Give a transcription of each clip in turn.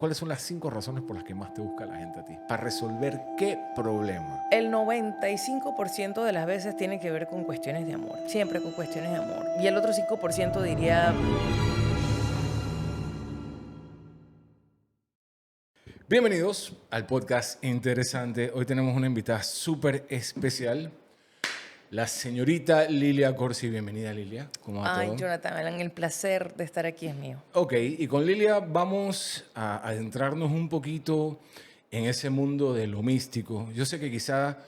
¿Cuáles son las 5 razones por las que más te busca la gente a ti? ¿Para resolver qué problema? El 95% de las veces tiene que ver con cuestiones de amor, siempre con cuestiones de amor. Y el otro 5% diría, Bienvenidos al podcast interesante. Hoy tenemos una invitada súper especial, la señorita Lilia Corsi. Bienvenida, Lilia. ¿Cómo va ay, todo? Jonathan, Alan, el placer de estar aquí es mío. Ok, y con Lilia vamos a adentrarnos un poquito en ese mundo de lo místico. Yo sé que quizá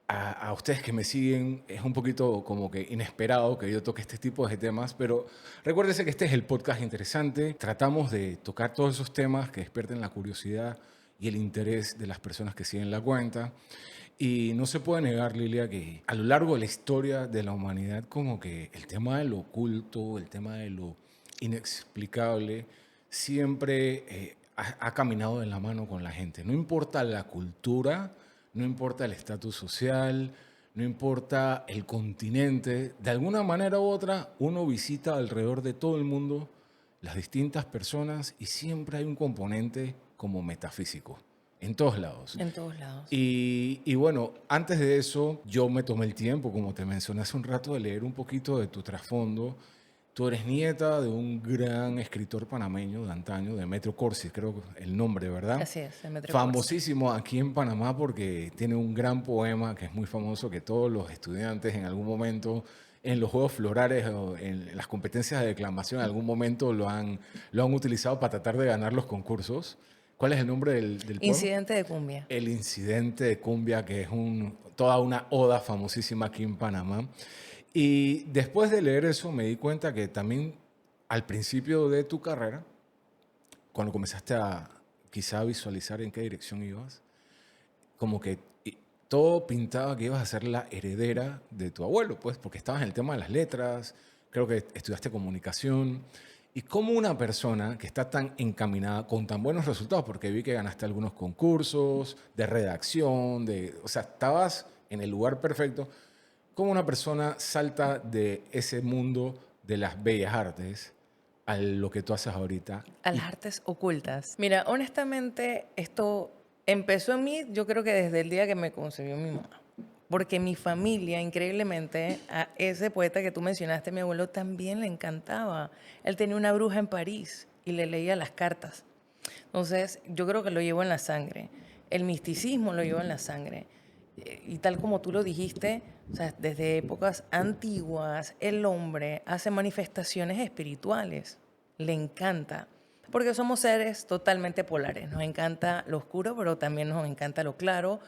a ustedes que me siguen es un poquito como que inesperado que yo toque este tipo de temas, pero recuérdense que este es el podcast interesante. Tratamos de tocar todos esos temas que despierten la curiosidad y el interés de las personas que siguen la cuenta. Y no se puede negar, Lilia, que a lo largo de la historia de la humanidad, como que el tema de lo oculto, el tema de lo inexplicable, siempre ha caminado de la mano con la gente. No importa la cultura, no importa el estatus social, no importa el continente, de alguna manera u otra, uno visita alrededor de todo el mundo las distintas personas y siempre hay un componente como metafísico, en todos lados. En todos lados. Y bueno, antes de eso, yo me tomé el tiempo, como te mencioné hace un rato, de leer un poquito de tu trasfondo. Tú eres nieta de un gran escritor panameño de antaño, Demetrio Corsi, creo que el nombre, ¿verdad? Así es, Demetrio Corsi. Famosísimo aquí en Panamá porque tiene un gran poema que es muy famoso, que todos los estudiantes en algún momento, en los juegos florales o en las competencias de declamación, en algún momento lo han utilizado para tratar de ganar los concursos. ¿Cuál es el nombre del poema? Incidente de cumbia. El incidente de Cumbia, que es toda una oda famosísima aquí en Panamá. Y después de leer eso me di cuenta que también al principio de tu carrera, cuando comenzaste a quizá visualizar en qué dirección ibas, como que todo pintaba que ibas a ser la heredera de tu abuelo, pues, porque estabas en el tema de las letras, creo que estudiaste comunicación. ¿Y cómo una persona que está tan encaminada con tan buenos resultados, porque vi que ganaste algunos concursos de redacción, o sea, estabas en el lugar perfecto, cómo una persona salta de ese mundo de las bellas artes a lo que tú haces ahorita? A Y las artes ocultas. Mira, honestamente, esto empezó en mí, yo creo que desde el día que me concibió mi mamá. Porque mi familia, increíblemente, a ese poeta que tú mencionaste, mi abuelo, también le encantaba. Él tenía una bruja en París y le leía las cartas. Entonces, yo creo que lo llevo en la sangre. El misticismo lo llevo en la sangre. Y tal como tú lo dijiste, o sea, desde épocas antiguas, el hombre hace manifestaciones espirituales. Le encanta. Porque somos seres totalmente polares. Nos encanta lo oscuro, pero también nos encanta lo claro,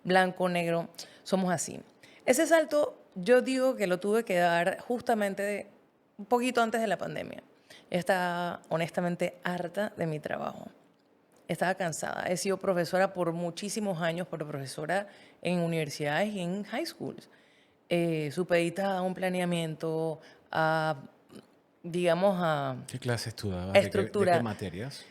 blanco, negro. Somos así. Ese salto, yo digo que lo tuve que dar justamente un poquito antes de la pandemia. Estaba honestamente harta de mi trabajo. Estaba cansada. He sido profesora por muchísimos años, pero profesora en universidades y en high schools. Supeditada a un planeamiento, a, digamos, a ¿qué clases tú dabas? ¿De qué estructura. materias?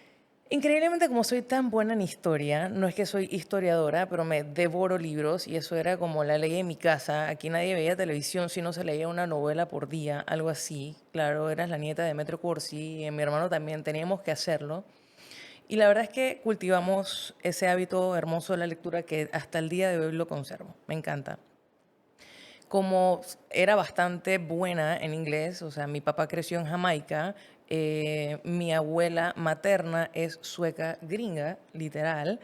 Increíblemente, como soy tan buena en historia, no es que soy historiadora, pero me devoro libros y eso era como la ley de mi casa. Aquí nadie veía televisión si no se leía una novela por día, algo así. Claro, eras la nieta de Demetrio Corsi, y mi hermano también, teníamos que hacerlo. Y la verdad es que cultivamos ese hábito hermoso de la lectura que hasta el día de hoy lo conservo. Me encanta. Como era bastante buena en inglés, o sea, mi papá creció en Jamaica, mi abuela materna es sueca gringa, literal.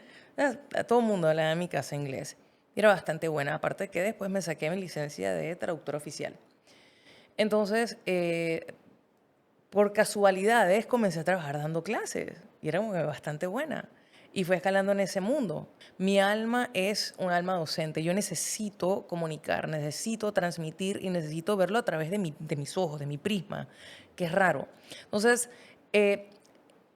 A todo el mundo hablaba en mi casa inglés. Y era bastante buena, aparte que después me saqué mi licencia de traductor oficial. Entonces, por casualidades comencé a trabajar dando clases y era como que bastante buena. Y fue escalando en ese mundo. Mi alma es un alma docente. Yo necesito comunicar, necesito transmitir y necesito verlo a través de mis ojos, de mi prisma, que es raro. Entonces, eh,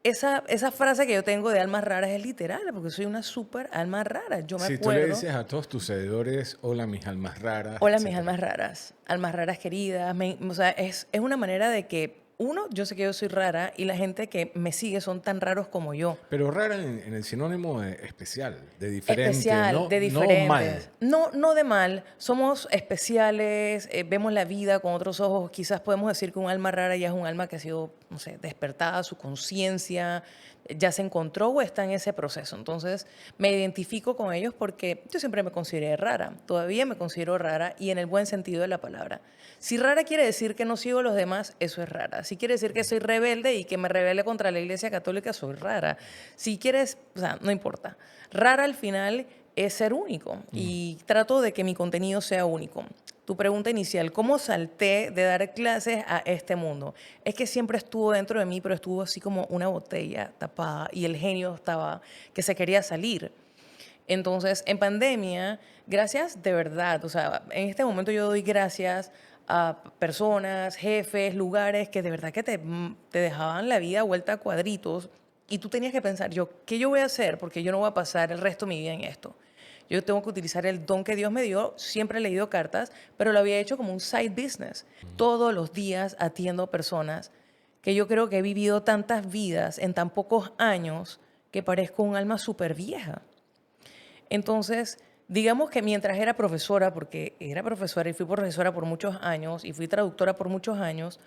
esa frase que yo tengo de almas raras es literal, porque soy una súper alma rara. Yo me Si tú le acuerdo. dices a todos tus seguidores, hola mis almas raras, Hola, mis etcétera. almas raras queridas. O sea, es una manera de que, uno, yo sé que yo soy rara y la gente que me sigue son tan raros como yo. Pero rara en el sinónimo de especial, de diferente, Especial, no, de no mal. diferentes. No, no de mal, somos especiales, vemos la vida con otros ojos. Quizás podemos decir que un alma rara ya es un alma que ha sido, no sé, despertada, su conciencia, ya se encontró o está en ese proceso. Entonces, me identifico con ellos porque yo siempre me consideré rara, todavía me considero rara y en el buen sentido de la palabra. Si rara quiere decir que no sigo a los demás, eso es rara. Si quiere decir que soy rebelde y que me rebele contra la Iglesia Católica, soy rara. Si quieres, o sea, no importa. Rara al final es ser único y trato de que mi contenido sea único. Tu pregunta inicial, ¿cómo salté de dar clases a este mundo? Es que siempre estuvo dentro de mí, pero estuvo así como una botella tapada y el genio estaba que se quería salir. Entonces, en pandemia, gracias de verdad, o sea, en este momento yo doy gracias a personas, jefes, lugares que de verdad que te dejaban la vida vuelta a cuadritos y tú tenías que pensar, ¿qué yo voy a hacer? Porque yo no voy a pasar el resto de mi vida en esto. Yo tengo que utilizar el don que Dios me dio. Siempre he leído cartas, pero lo había hecho como un side business. Todos los días atiendo personas que yo creo que he vivido tantas vidas en tan pocos años que parezco un alma súper vieja. Entonces, digamos que mientras era profesora, porque era profesora y fui profesora por muchos años y fui traductora por muchos años,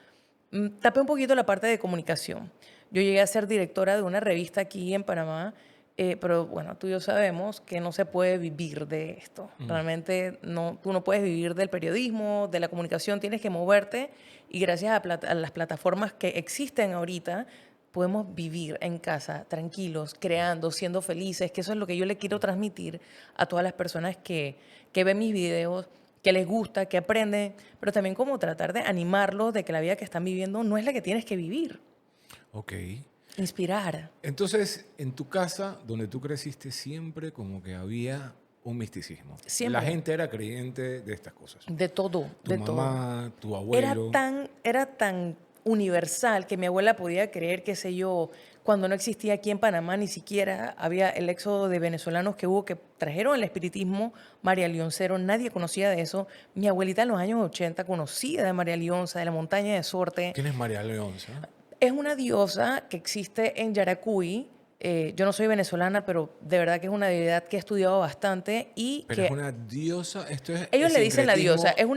tapé un poquito la parte de comunicación. Yo llegué a ser directora de una revista aquí en Panamá, pero bueno, tú y yo sabemos que no se puede vivir de esto. Realmente no, tú no puedes vivir del periodismo, de la comunicación, tienes que moverte y gracias a las plataformas que existen ahorita, podemos vivir en casa, tranquilos, creando, siendo felices, que eso es lo que yo le quiero transmitir a todas las personas que ven mis videos, que les gusta, que aprenden, pero también como tratar de animarlos de que la vida que están viviendo no es la que tienes que vivir. Ok. Inspirar. Entonces, en tu casa, donde tú creciste, siempre como que había un misticismo. La Siempre. gente era creyente de estas cosas. De todo, Tu de todo. mamá, tu Era abuelo. tan universal que mi abuela podía creer, qué sé yo, cuando no existía aquí en Panamá ni siquiera había el éxodo de venezolanos que hubo que trajeron el espiritismo, María Leoncero, nadie conocía de eso. Mi abuelita en los años 80 conocía de María Leonza, de la montaña de Sorte. ¿Quién es María Leonza? Es una diosa que existe en Yaracuy. Yo no soy venezolana, pero de verdad que es una deidad que he estudiado bastante y Pero es que una diosa. Esto ellos es le dicen la diosa, sincretismo es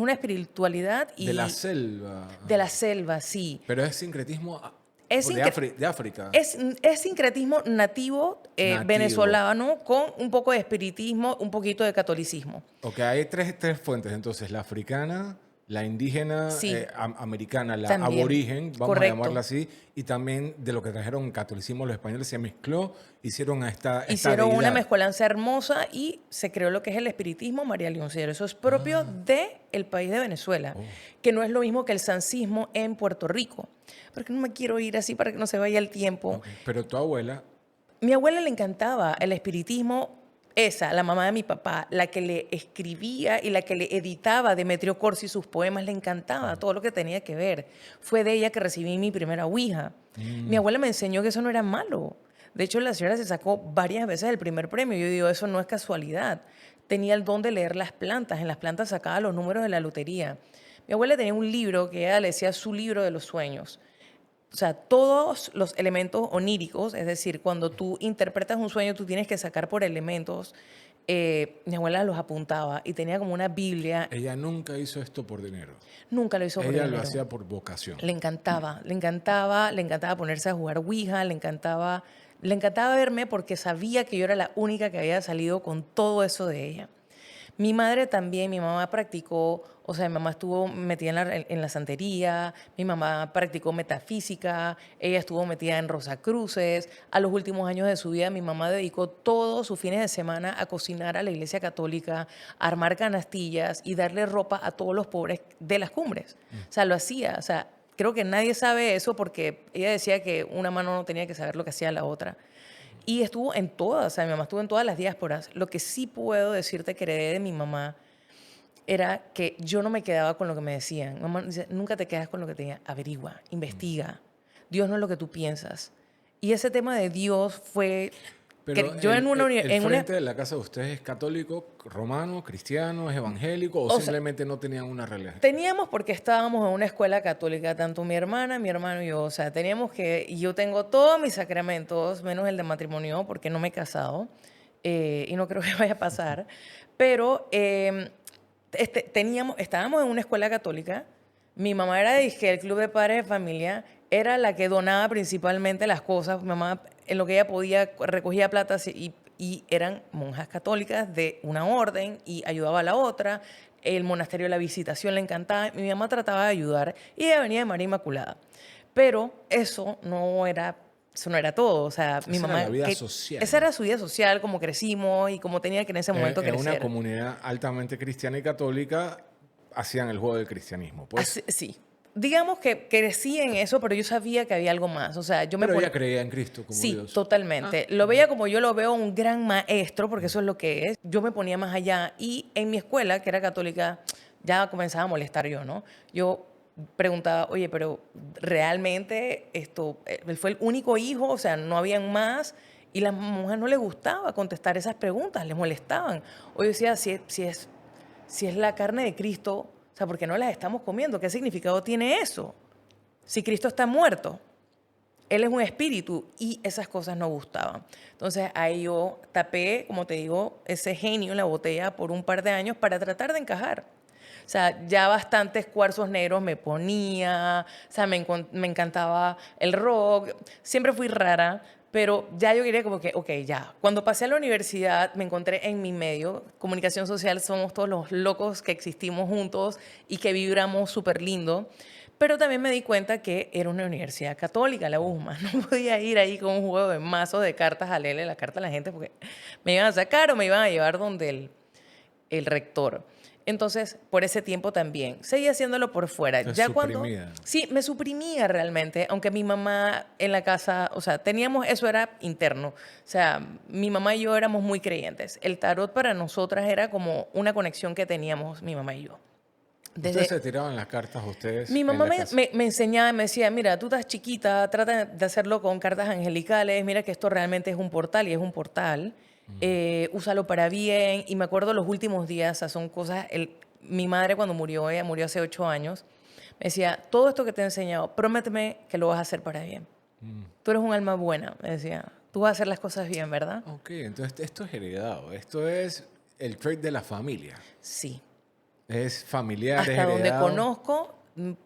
una espiritualidad de la y selva. de la selva, sí. Pero es sincretismo Es, de África. es sincretismo nativo Nativo. venezolano con un poco de espiritismo, un poquito de catolicismo. Ok, hay tres fuentes. Entonces, la africana, la indígena Sí, americana, la también. aborigen, vamos a llamarla Correcto. así, y también de lo que trajeron el catolicismo los españoles se mezcló, hicieron a esta Hicieron una deidad. mezcolanza hermosa y se creó lo que es el espiritismo María Leoncero. Eso es propio del país de Venezuela, que no es lo mismo que el sancismo en Puerto Rico. Porque no me quiero ir así para que no se vaya el tiempo. Ok, pero tu abuela, Mi abuela le encantaba el espiritismo, esa, la mamá de mi papá, la que le escribía y la que le editaba Demetrio Corsi sus poemas, le encantaba todo lo que tenía que ver. Fue de ella que recibí mi primera ouija. Mi abuela me enseñó que eso no era malo. De hecho, la señora se sacó varias veces el primer premio. Yo digo, eso no es casualidad. Tenía el don de leer las plantas. En las plantas sacaba los números de la lotería. Mi abuela tenía un libro que ella le decía su libro de los sueños. O sea, todos los elementos oníricos, es decir, cuando tú interpretas un sueño, tú tienes que sacar por elementos. Mi abuela los apuntaba y tenía como una Biblia. ella nunca hizo esto por dinero. Nunca lo hizo por Ella lo dinero. hacía por vocación. Le encantaba, le encantaba, le encantaba ponerse a jugar Ouija, le encantaba verme porque sabía que yo era la única que había salido con todo eso de ella. Mi madre también, mi mamá practicó, o sea, mi mamá estuvo metida en la santería, mi mamá practicó metafísica, ella estuvo metida en Rosacruces. A los últimos años de su vida, mi mamá dedicó todos sus fines de semana a cocinar a la iglesia católica, a armar canastillas y darle ropa a todos los pobres de las cumbres. O sea, lo hacía, o sea, creo que nadie sabe eso porque ella decía que una mano no tenía que saber lo que hacía la otra. Y estuvo en todas, o sea, mi mamá estuvo en todas las diásporas. Lo que sí puedo decirte que heredé de mi mamá era que yo no me quedaba con lo que me decían. Mi mamá dice, nunca te quedas con lo que te digan. Averigua, investiga. Dios no es lo que tú piensas. Y ese tema de Dios fue Pero que yo el frente de la casa de ustedes es católico, romano, cristiano, es evangélico o o sea, simplemente no tenían una religión. teníamos porque estábamos en una escuela católica, tanto mi hermana, mi hermano y yo. O sea, teníamos que, y yo tengo todos mis sacramentos, menos el de matrimonio, porque no me he casado y no creo que vaya a pasar. Pero estábamos en una escuela católica. Mi mamá era de el club de padres de familia. era la que donaba principalmente las cosas. Mi mamá, en lo que ella podía, recogía plata y eran monjas católicas de una orden y ayudaba a la otra. El monasterio de la Visitación le encantaba. Mi mamá trataba de ayudar y ella venía de María Inmaculada. Pero eso no era todo. O sea, mi Esa era mamá, la vida esa social. era su vida social, como crecimos y como tenía que en ese momento En una crecer. comunidad altamente cristiana y católica hacían el juego del cristianismo, pues. Sí. Digamos que crecí en eso, pero yo sabía que había algo más. O sea, yo me Pero ella ponía... creía en Cristo como Sí, Dios. Ah, totalmente. Lo veía como yo lo veo, un gran maestro, porque eso es lo que es. Yo me ponía más allá y en mi escuela, que era católica, ya comenzaba a molestar yo, ¿no? Yo preguntaba, oye, pero realmente él fue el único hijo, o sea, no habían más, y las monjas no les gustaba contestar esas preguntas, les molestaban. O yo decía, si es la carne de Cristo, o sea, ¿por qué no las estamos comiendo? ¿Qué significado tiene eso? Si Cristo está muerto. Él es un espíritu y esas cosas no gustaban. Entonces ahí yo tapé, como te digo, ese genio en la botella por un par de años para tratar de encajar. O sea, ya bastantes cuarzos negros me ponía, o sea, me encantaba el rock, siempre fui rara, pero ya yo quería como que, ok, ya. Cuando pasé a la universidad me encontré en mi medio, comunicación social, somos todos los locos que existimos juntos y que vibramos súper lindo. Pero también me di cuenta que era una universidad católica, la USMA. No podía ir ahí con un juego de mazos de cartas a leerle la carta a la gente porque me iban a sacar o me iban a llevar donde el rector. Entonces, por ese tiempo también. Seguía haciéndolo por fuera. estás Ya cuando... suprimida. Sí, me suprimía realmente, aunque mi mamá en la casa, o sea, teníamos, eso era interno. O sea, mi mamá y yo éramos muy creyentes. El tarot para nosotras era como una conexión que teníamos mi mamá y yo. Ustedes Desde, se tiraban las cartas ustedes mi en mamá la casa. me enseñaba, me decía, mira, tú estás chiquita, trata de hacerlo con cartas angelicales, mira que esto realmente es un portal y es un portal, úsalo para bien. Y me acuerdo los últimos días, o sea, son cosas, mi madre cuando murió, ella murió hace 8 años, me decía, todo esto que te he enseñado, prométeme que lo vas a hacer para bien. Tú eres un alma buena, me decía, tú vas a hacer las cosas bien, ¿verdad? Ok, entonces esto es heredado. Esto es el trait de la familia. Sí. Es familiar, es Hasta donde heredado. conozco,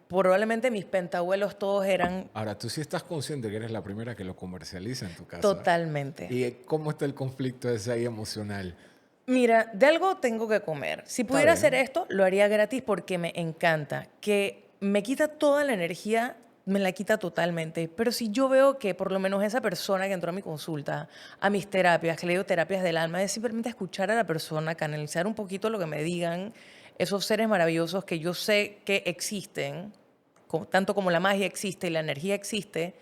probablemente mis pentabuelos todos eran Ahora, tú sí estás consciente que eres la primera que lo comercializa en tu casa. totalmente. ¿Y cómo está el conflicto ese ahí emocional? Mira, de algo tengo que comer. Si Está pudiera hacer bien. esto, lo haría gratis porque me encanta. Que me quita toda la energía, me la quita totalmente. Pero si yo veo que por lo menos esa persona que entró a mi consulta, a mis terapias, que le digo terapias del alma, es simplemente escuchar a la persona, canalizar un poquito lo que me digan, esos seres maravillosos que yo sé que existen, tanto como la magia existe y la energía existe.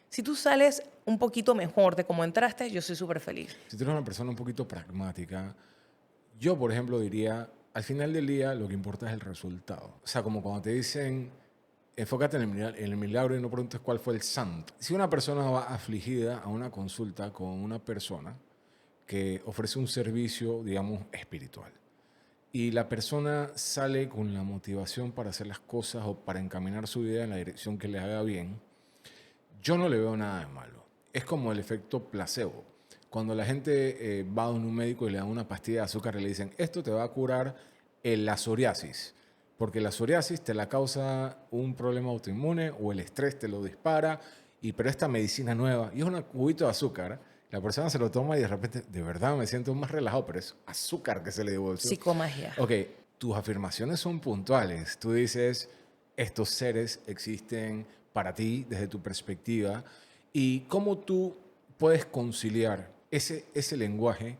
Si tú sales un poquito mejor de cómo entraste, yo soy súper feliz. Si tú eres una persona un poquito pragmática, yo, por ejemplo, diría, al final del día lo que importa es el resultado. O sea, como cuando te dicen, enfócate en el milagro y no preguntes cuál fue el santo. Si una persona va afligida a una consulta con una persona que ofrece un servicio, digamos, espiritual, y la persona sale con la motivación para hacer las cosas o para encaminar su vida en la dirección que le haga bien, yo no le veo nada de malo. Es como el efecto placebo. Cuando la gente va a un médico y le dan una pastilla de azúcar y le dicen, esto te va a curar la psoriasis, porque la psoriasis te la causa un problema autoinmune o el estrés te lo dispara, pero esta medicina nueva, y es un cubito de azúcar, la persona se lo toma y de repente, de verdad me siento más relajado, pero es azúcar que se le dio. Psicomagia. Ok, tus afirmaciones son puntuales. Tú dices, estos seres existen para ti desde tu perspectiva y cómo tú puedes conciliar ese lenguaje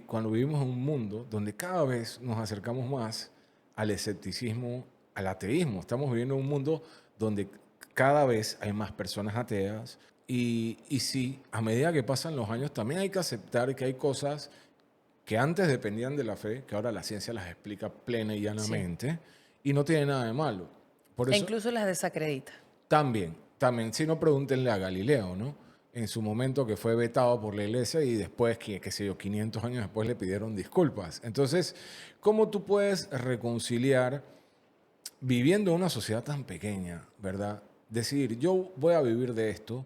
cuando vivimos en un mundo donde cada vez nos acercamos más al escepticismo, al ateísmo. Estamos viviendo en un mundo donde cada vez hay más personas ateas y sí, a medida que pasan los años también hay que aceptar que hay cosas que antes dependían de la fe, que ahora la ciencia las explica plena y Sí. llanamente, y no tiene nada de malo. Por E eso, incluso las desacredita. también, si no, pregúntenle a Galileo, ¿no? En su momento que fue vetado por la iglesia y después, qué sé yo, 500 años después le pidieron disculpas. Entonces, ¿cómo tú puedes reconciliar viviendo en una sociedad tan pequeña, ¿verdad? Decir, yo voy a vivir de esto,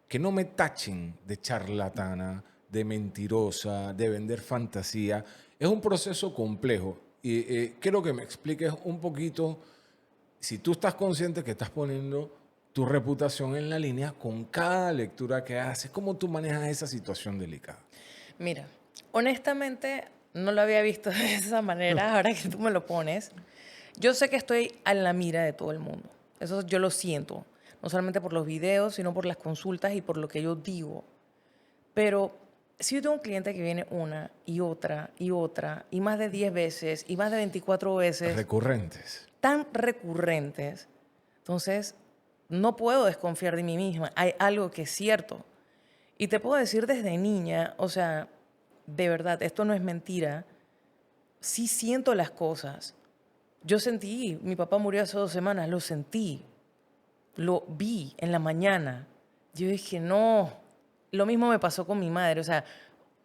que no me tachen de charlatana, de mentirosa, de vender fantasía. Es un proceso complejo y quiero que me expliques un poquito si tú estás consciente que estás poniendo tu reputación en la línea con cada lectura que haces. ¿Cómo tú manejas esa situación delicada? Mira, honestamente no lo había visto de esa manera, ahora que tú me lo pones. Yo sé que estoy a la mira de todo el mundo. Eso yo lo siento, no solamente por los videos, sino por las consultas y por lo que yo digo. Pero si yo tengo un cliente que viene una y otra, y más de 10 veces, y más de 24 veces, Recurrentes. tan recurrentes, entonces no puedo desconfiar de mí misma. Hay algo que es cierto. Y te puedo decir desde niña, o sea, de verdad, esto no es mentira, sí siento las cosas. Yo sentí, mi papá murió hace 2 semanas, lo sentí, lo vi en la mañana. Yo dije, no, lo mismo me pasó con mi madre. O sea,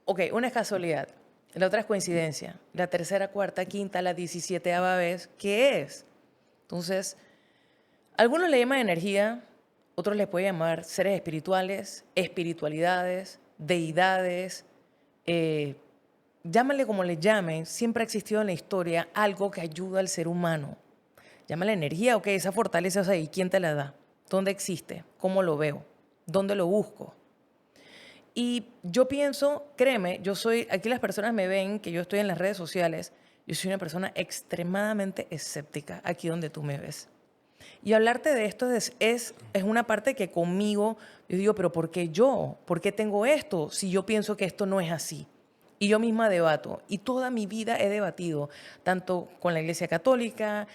ok, una es casualidad, la otra es coincidencia. La tercera, cuarta, quinta, la 17ª vez, ¿qué es? Entonces, algunos le llaman energía, otros le pueden llamar seres espirituales, espiritualidades, deidades, eh, llámale como le llamen, siempre ha existido en la historia algo que ayuda al ser humano. Llámale energía, ok, esa fortaleza, o sea, ¿y quién te la da? ¿Dónde existe? ¿Cómo lo veo? ¿Dónde lo busco? Y yo pienso, créeme, yo soy, aquí las personas me ven que yo estoy en las redes sociales, yo soy una persona extremadamente escéptica, aquí donde tú me ves. Y hablarte de esto es una parte que conmigo, yo digo, pero ¿por qué yo? ¿Por qué tengo esto si yo pienso que esto no es así? Y yo misma debato. Y toda mi vida he debatido, tanto con la Iglesia Católica,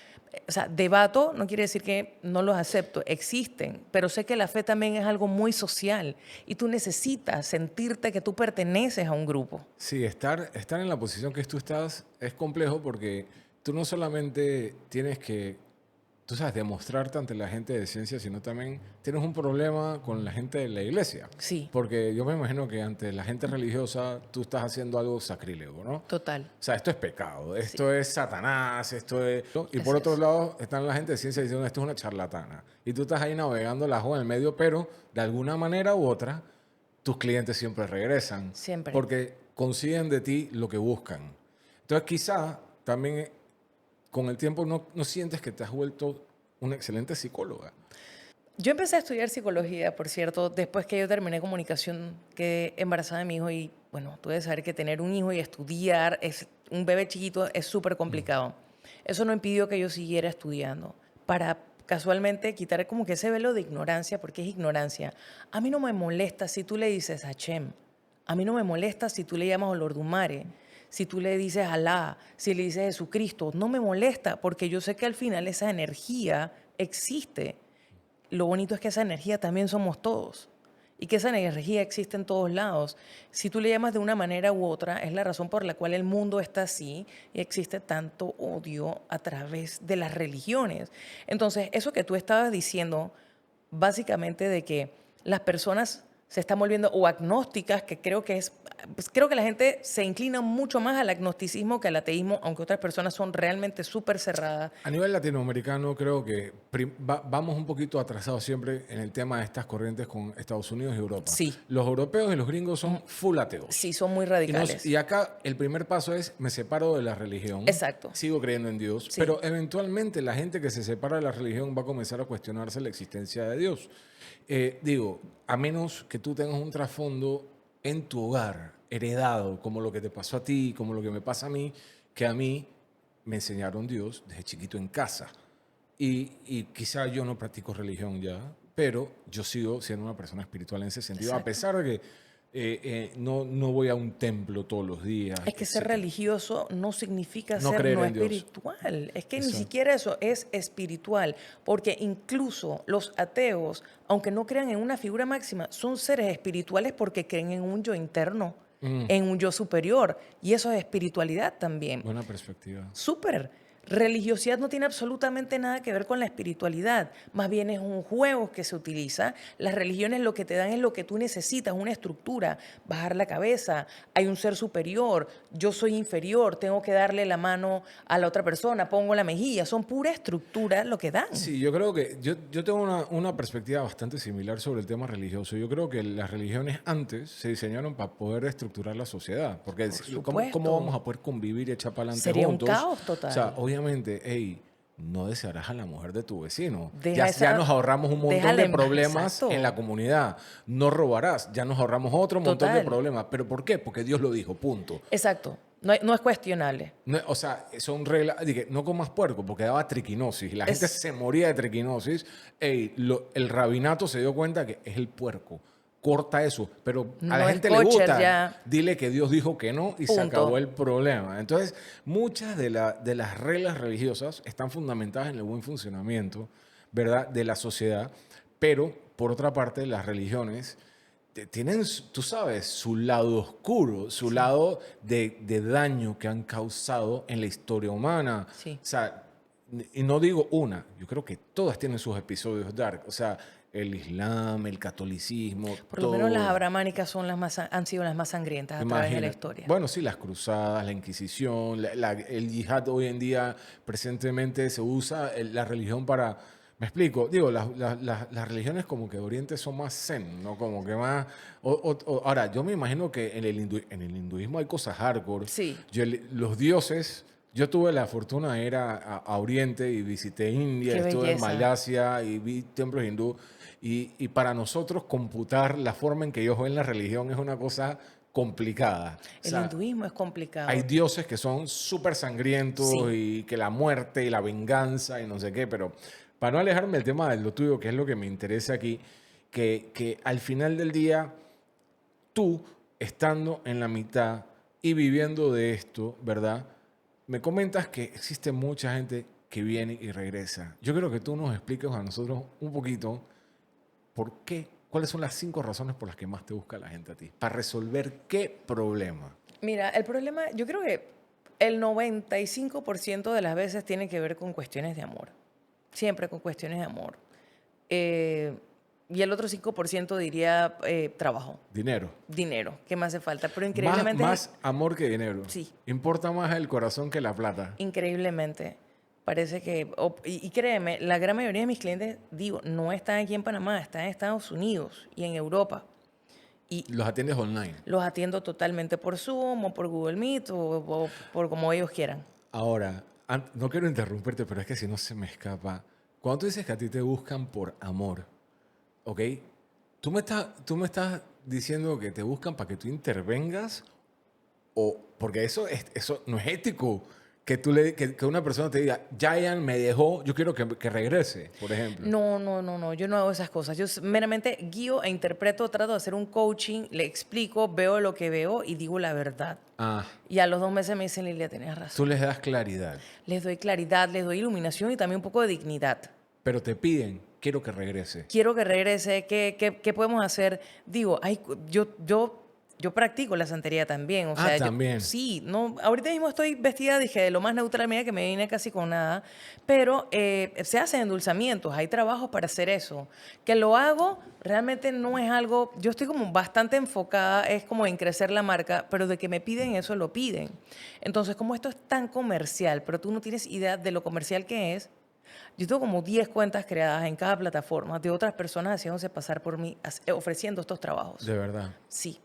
o sea, debato no quiere decir que no los acepto, existen, pero sé que la fe también es algo muy social y tú necesitas sentirte que tú perteneces a un grupo. Sí, estar en la posición que tú estás es complejo porque tú no solamente tienes que, tú sabes, demostrarte ante la gente de ciencia, sino también tienes un problema con la gente de la iglesia. Sí, Porque yo me imagino que ante la gente religiosa tú estás haciendo algo sacrílego, ¿no? total. O sea, esto es pecado, Sí, esto es Satanás, esto es... ¿no? Y por así otro es. lado están la gente de ciencia diciendo esto es una charlatana. Y tú estás ahí navegando el ajo en el medio, pero de alguna manera u otra tus clientes siempre regresan Siempre. porque consiguen de ti lo que buscan. Entonces quizá también con el tiempo no sientes que te has vuelto una excelente psicóloga. Yo empecé a estudiar psicología, por cierto, después que yo terminé comunicación, quedé embarazada de mi hijo y, bueno, tú debes saber que tener un hijo y estudiar, un bebé chiquito, es súper complicado. Eso no impidió que yo siguiera estudiando para casualmente quitar como que ese velo de ignorancia, porque es ignorancia. A mí no me molesta si tú le dices Hashem, a mí no me molesta si tú le llamas Olordumare, si tú le dices Alá, si le dices Jesucristo, no me molesta porque yo sé que al final esa energía existe. Lo bonito es que esa energía también somos todos y que esa energía existe en todos lados. Si tú le llamas de una manera u otra, es la razón por la cual el mundo está así y existe tanto odio a través de las religiones. Entonces, eso que tú estabas diciendo, básicamente de que las personas se están volviendo o agnósticas, que creo que es, pues creo que la gente se inclina mucho más al agnosticismo que al ateísmo, aunque otras personas son realmente súper cerradas. A nivel latinoamericano creo que vamos un poquito atrasados siempre en el tema de estas corrientes con Estados Unidos y Europa. Sí, Los europeos y los gringos son full ateos. sí, son muy radicales. Y acá el primer paso es me separo de la religión, Exacto. sigo creyendo en Dios, Sí. pero eventualmente la gente que se separa de la religión va a comenzar a cuestionarse la existencia de Dios. Digo, a menos que tú tengas un trasfondo en tu hogar, heredado, como lo que te pasó a ti, como lo que me pasa a mí, que a mí me enseñaron Dios desde chiquito en casa. Y quizá yo no practico religión ya, pero yo sigo siendo una persona espiritual en ese sentido, a Exacto. pesar de que no voy a un templo todos los días, Es que ser etcétera. religioso no significa No ser creer no en Dios. espiritual. Es que ni Exacto. siquiera eso es espiritual, porque incluso los ateos, aunque no crean en una figura máxima, son seres espirituales porque creen en un yo interno, en un yo superior, y eso es espiritualidad también. Buena perspectiva. Súper. Religiosidad no tiene absolutamente nada que ver con la espiritualidad, más bien es un juego que se utiliza. Las religiones lo que te dan es lo que tú necesitas, una estructura, bajar la cabeza, hay un ser superior, yo soy inferior, tengo que darle la mano a la otra persona, pongo la mejilla, son pura estructura lo que dan. Sí, yo creo que yo tengo una perspectiva bastante similar sobre el tema religioso. Yo creo que las religiones antes se diseñaron para poder estructurar la sociedad, porque Por ¿cómo supuesto. vamos a poder convivir y echar para adelante Sería un juntos? caos O sea, total. obviamente, hey, no desearás a la mujer de tu vecino. Deja Ya nos ahorramos un montón déjale de problemas exacto. en la comunidad. No robarás, ya nos ahorramos otro montón de Total. problemas. ¿Pero por qué? Porque Dios lo dijo, punto. Exacto. No es cuestionable. No, o sea, son reglas. Dije, no comas puerco porque daba triquinosis. La gente se moría de triquinosis. Ey, el rabinato se dio cuenta que es el puerco. Corta eso. Pero a la No es gente le kosher gusta. ya. Dile que Dios dijo que no y se Punto. acabó el problema. Entonces, muchas de las reglas religiosas están fundamentadas en el buen funcionamiento, ¿verdad?, de la sociedad. Pero, por otra parte, las religiones tienen, tú sabes, su lado oscuro, su lado de daño que han causado en la historia humana. Sí. O sea, y no digo una, yo creo que todas tienen sus episodios dark. O sea, el Islam, el catolicismo, Por lo menos las todo. abramánicas han sido las más sangrientas a través de la Imagina. historia. Bueno, sí, las cruzadas, la Inquisición, el yihad hoy en día presentemente se usa la religión para... Me explico, digo, las religiones como que de Oriente son más zen, ¿no? Como que más... ahora, yo me imagino que en en el hinduismo hay cosas hardcore. Sí. Los dioses... Yo tuve la fortuna de ir a Oriente y visité India, Qué estuve en belleza. Malasia y vi templos hindú. Y para nosotros computar la forma en que ellos ven la religión es una cosa complicada. O El sea, hinduismo es complicado. hay dioses que son súper sangrientos Sí. y que la muerte y la venganza y no sé qué, pero para no alejarme del tema de lo tuyo, que es lo que me interesa aquí, que al final del día, tú, estando en la mitad y viviendo de esto, ¿verdad? Me comentas que existe mucha gente que viene y regresa. Yo quiero que tú nos expliques a nosotros un poquito por qué, cuáles son las 5 razones por las que más te busca la gente a ti, para resolver qué problema. Mira, el problema, yo creo que el 95% de las veces tiene que ver con cuestiones de amor. Siempre con cuestiones de amor. Y el otro 5% diría trabajo, Dinero. dinero, ¿qué me hace falta? Pero increíblemente, Más amor que dinero. Sí. Importa más el corazón que la plata. increíblemente, parece que, y créeme, la gran mayoría de mis clientes, digo, no están aquí en Panamá, están en Estados Unidos y en Europa. Y Los atiendes online. los atiendo totalmente por Zoom o por Google Meet o por como ellos quieran. Ahora, no quiero interrumpirte, pero es que si no se me escapa. Cuando tú dices que a ti te buscan por amor, ¿ok? ¿Tú me estás diciendo que te buscan para que tú intervengas? O, porque eso no es ético. Que una persona te diga, Giant me dejó, yo quiero que regrese, por ejemplo. No, yo no hago esas cosas. Yo meramente guío e interpreto, trato de hacer un coaching, le explico, veo lo que veo y digo la verdad. Ah, Y a los 2 meses me dicen, Lilia, tenías razón. tú les das claridad, Les doy claridad, les doy iluminación y también un poco de dignidad. pero te piden, quiero que regrese. Quiero que regrese, ¿qué podemos hacer? Digo, yo practico la santería también. O sea, También. Sí, no, ahorita mismo estoy vestida, dije, de lo más neutral, mira que me vine casi con nada, pero se hacen endulzamientos, hay trabajos para hacer eso. Que lo hago, realmente no es algo, yo estoy como bastante enfocada, es como en crecer la marca, pero de que me piden eso, lo piden. Entonces, como esto es tan comercial, pero tú no tienes idea de lo comercial que es, yo tengo como 10 cuentas creadas en cada plataforma de otras personas haciéndose pasar por mí, ofreciendo estos trabajos. De verdad. Sí.